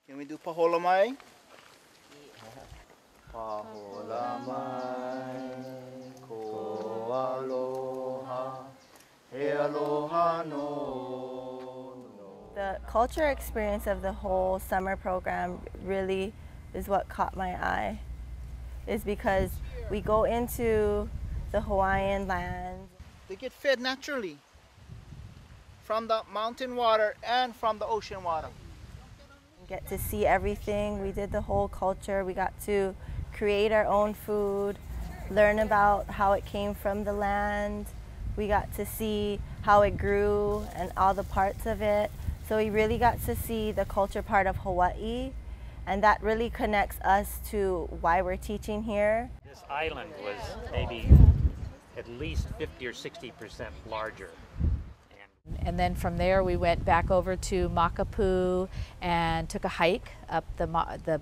Can we do paholamai? Paholamai, ko aloha, he aloha no. The culture experience of the whole summer program really is what caught my eye, is because we go into the Hawaiian land. They get fed naturally from the mountain water and from the ocean water. Get to see everything. We did the whole culture. We got to create our own food, learn about how it came from the land. We got to see how it grew and all the parts of it. So we really got to see the culture part of Hawaii, and that really connects us to why we're teaching here. This island was maybe at least 50 or 60% larger. And then from there we went back over to Makapu and took a hike up the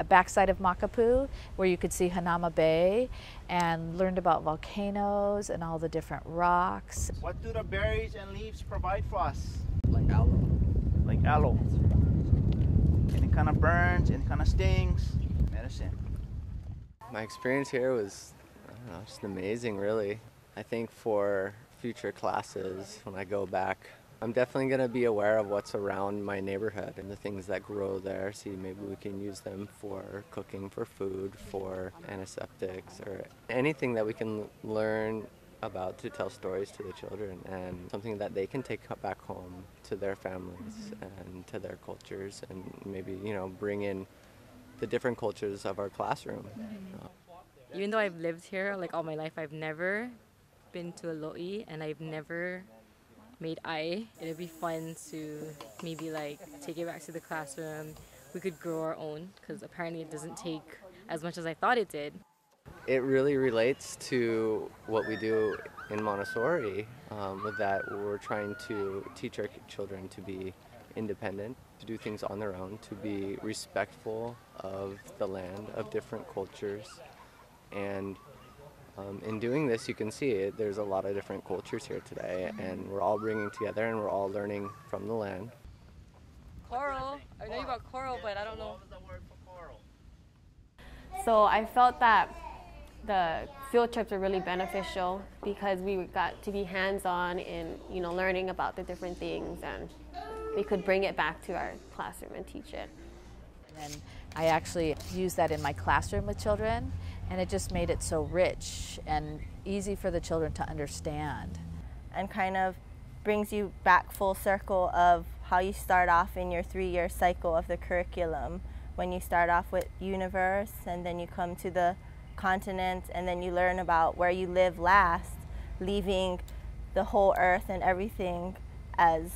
backside of Makapu where you could see Hanauma Bay and learned about volcanoes and all the different rocks. What do the berries and leaves provide for us? Like aloe. Like aloe. And it kind of burns and it kind of stings. Medicine. My experience here was, I don't know, just amazing, really. I think for future classes, when I go back, I'm definitely going to be aware of what's around my neighborhood and the things that grow there. See, maybe we can use them for cooking, for food, for antiseptics, or anything that we can learn about to tell stories to the children, and something that they can take back home to their families and to their cultures, and maybe, you know, bring in the different cultures of our classroom. Even though I've lived here like all my life, I've never been to a lo'i, and I've never made ai. It'd be fun to maybe like take it back to the classroom. We could grow our own, because apparently it doesn't take as much as I thought it did. It really relates to what we do in Montessori, with that we're trying to teach our children to be independent, to do things on their own, to be respectful of the land, of different cultures. And in doing this, you can see it, there's a lot of different cultures here today, and we're all bringing together and we're all learning from the land. Coral. I know about coral, but I don't know. So I felt that the field trips were really beneficial because we got to be hands-on in, you know, learning about the different things, and we could bring it back to our classroom and teach it. And I actually use that in my classroom with children, and it just made it so rich and easy for the children to understand. And kind of brings you back full circle of how you start off in your 3-year cycle of the curriculum. When you start off with universe, and then you come to the continent, and then you learn about where you live last, leaving the whole earth and everything as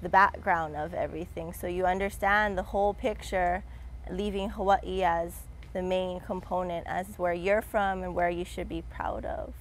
the background of everything. So you understand the whole picture, leaving Hawaii as the main component, as where you're from and where you should be proud of.